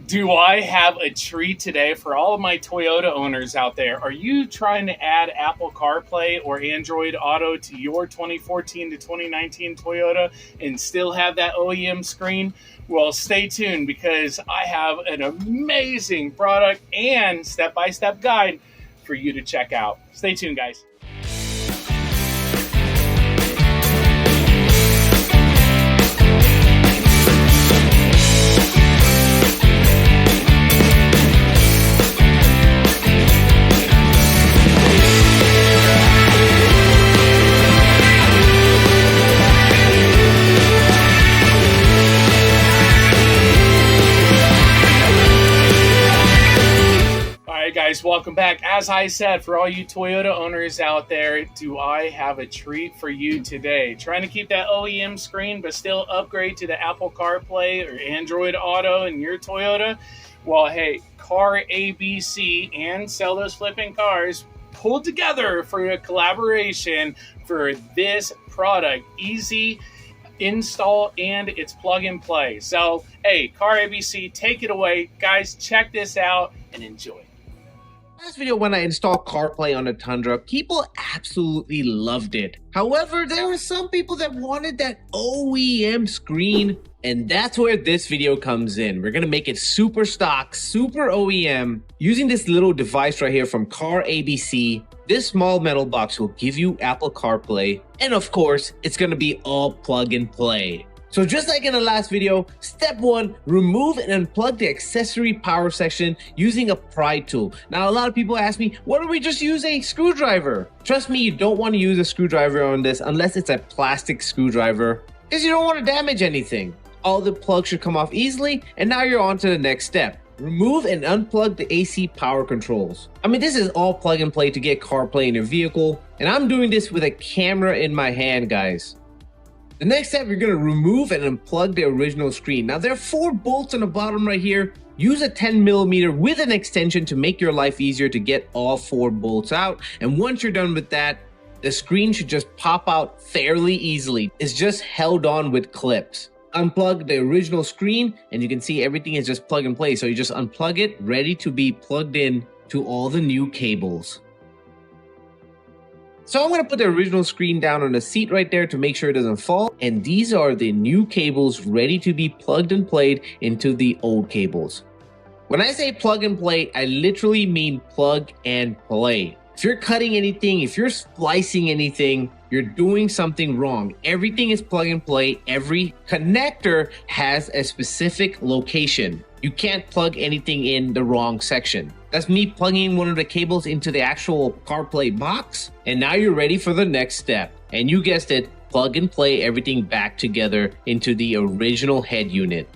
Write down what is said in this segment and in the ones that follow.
Do I have a treat today for all of my Toyota owners out there? Are you trying to add Apple Carplay or Android Auto to your 2014 to 2019 Toyota and still have that OEM screen? Well, stay tuned because I have an amazing product and step-by-step guide for you to check out. Stay tuned, guys. Guys, welcome back. As I said, for all you Toyota owners out there, do I have a treat for you today? Trying to keep that OEM screen but still upgrade to the Apple CarPlay or Android Auto in your Toyota? Well, hey, Car ABC and Sell Those Flipping Cars pulled together for a collaboration for this product. Easy install and it's plug and play. So, hey, Car ABC, take it away. Guys, check this out and enjoy. Last video when I installed CarPlay on the Tundra, people absolutely loved it. However, there were some people that wanted that OEM screen, and that's where this video comes in. We're gonna make it super stock, super OEM, using this little device right here from Car ABC. This small metal box will give you Apple CarPlay, and of course, it's gonna be all plug and play. So just like in the last video, step 1, remove and unplug the accessory power section using a pry tool. Now a lot of people ask me, why don't we just use a screwdriver? Trust me, you don't want to use a screwdriver on this unless it's a plastic screwdriver because you don't want to damage anything. All the plugs should come off easily, and now you're on to the next step. Remove and unplug the AC power controls. I mean, this is all plug and play to get CarPlay in your vehicle, and I'm doing this with a camera in my hand, guys. The next step, you're going to remove and unplug the original screen. Now there are 4 bolts on the bottom right here. Use a 10mm with an extension to make your life easier to get all 4 bolts out. And once you're done with that, the screen should just pop out fairly easily. It's just held on with clips. Unplug the original screen and you can see everything is just plug and play. So you just unplug it, ready to be plugged in to all the new cables. So I'm going to put the original screen down on the seat right there to make sure it doesn't fall. And these are the new cables ready to be plugged and played into the old cables. When I say plug and play, I literally mean plug and play. If you're cutting anything, if you're splicing anything, you're doing something wrong. Everything is plug and play. Every connector has a specific location. You can't plug anything in the wrong section. That's me plugging one of the cables into the actual CarPlay box. And now you're ready for the next step. And you guessed it, plug and play everything back together into the original head unit.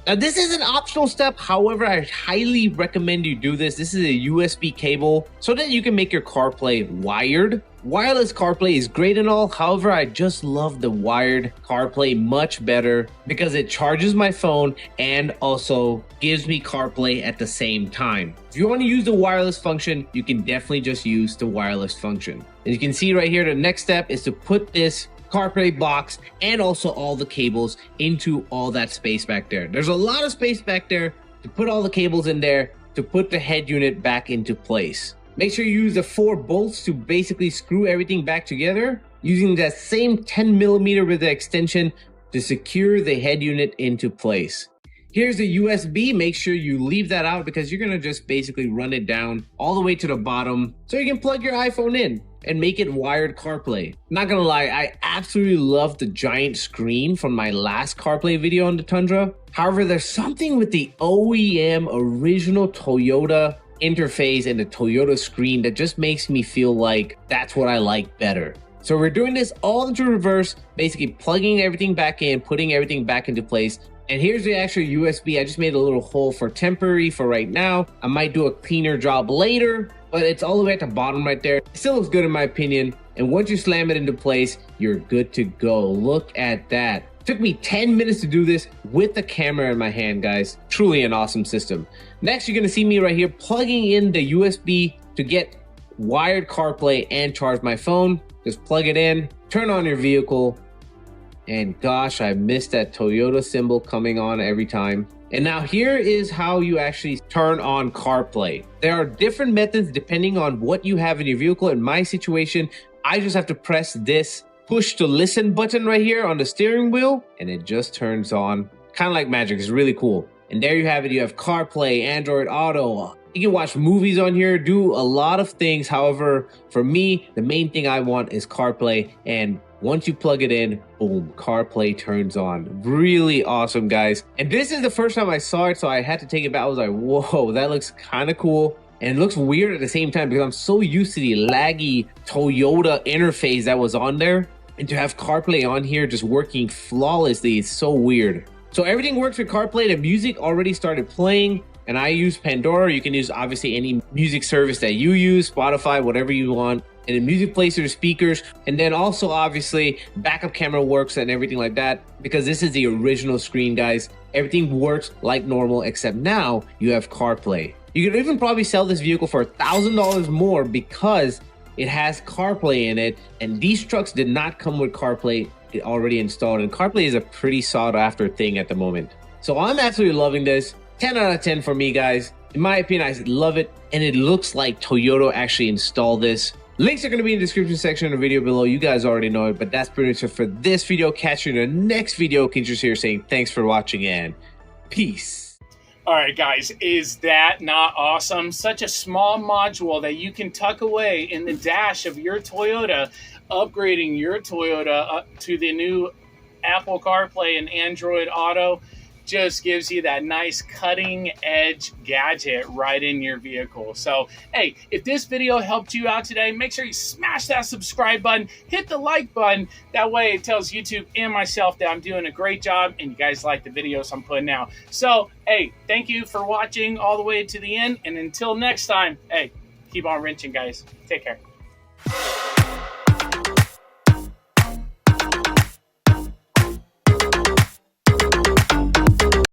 Now this is an optional step, however, I highly recommend you do this. This is a USB cable so that you can make your CarPlay wired. Wireless CarPlay is great and all, however, I just love the wired CarPlay much better because it charges my phone and also gives me CarPlay at the same time. If you want to use the wireless function, you can definitely just use the wireless function. As you can see right here, the next step is to put this CarPlay box and also all the cables into all that space back there. There's a lot of space back there to put all the cables in there to put the head unit back into place. Make sure you use the 4 bolts to basically screw everything back together using that same 10mm with the extension to secure the head unit into place. Here's the USB. Make sure you leave that out because you're gonna just basically run it down all the way to the bottom so you can plug your iPhone in and make it wired CarPlay. Not gonna lie, I absolutely love the giant screen from my last CarPlay video on the Tundra. However, there's something with the OEM original Toyota interface and the Toyota screen that just makes me feel like that's what I like better. So we're doing this all into reverse, basically plugging everything back in, putting everything back into place. And here's the actual USB. I just made a little hole for temporary for right now. I might do a cleaner job later, but it's all the way at the bottom right there. It still looks good in my opinion. And once you slam it into place, you're good to go. Look at that. Took me 10 minutes to do this with the camera in my hand, guys. Truly an awesome system. Next, you're gonna see me right here plugging in the USB to get wired CarPlay and charge my phone. Just plug it in, turn on your vehicle, And gosh, I missed that Toyota symbol coming on every time. And now here is how you actually turn on CarPlay. There are different methods depending on what you have in your vehicle. In my situation, I just have to press this push to listen button right here on the steering wheel, and it just turns on. Kind of like magic. It's really cool. And there you have it. You have CarPlay, Android Auto. You can watch movies on here, do a lot of things. However, for me, the main thing I want is CarPlay. And once you plug it in, boom, CarPlay turns on. Really awesome, guys. And this is the first time I saw it, so I had to take it back. I was like, whoa, that looks kind of cool. And it looks weird at the same time because I'm so used to the laggy Toyota interface that was on there. And to have CarPlay on here just working flawlessly is so weird. So everything works with CarPlay. The music already started playing. And I use Pandora. You can use obviously any music service that you use, Spotify, whatever you want. And the music plays through the speakers. And then also obviously backup camera works and everything like that, because this is the original screen, guys. Everything works like normal, except now you have CarPlay. You could even probably sell this vehicle for $1,000 more because it has CarPlay in it. And these trucks did not come with CarPlay already installed. And CarPlay is a pretty sought after thing at the moment. So I'm absolutely loving this. 10 out of 10 for me, guys. In my opinion, I love it. And it looks like Toyota actually installed this. Links are going to be in the description section of the video below. You guys already know it, but that's pretty much it for this video. Catch you in the next video. Kincher's here saying thanks for watching and peace. All right, guys, is that not awesome? Such a small module that you can tuck away in the dash of your Toyota, upgrading your Toyota up to the new Apple CarPlay and Android Auto. Just gives you that nice cutting edge gadget right in your vehicle. So, hey, if this video helped you out today, make sure you smash that subscribe button, hit the like button. That way it tells YouTube and myself that I'm doing a great job and you guys like the videos I'm putting out. So, hey, thank you for watching all the way to the end. And until next time, hey, keep on wrenching, guys. Take care.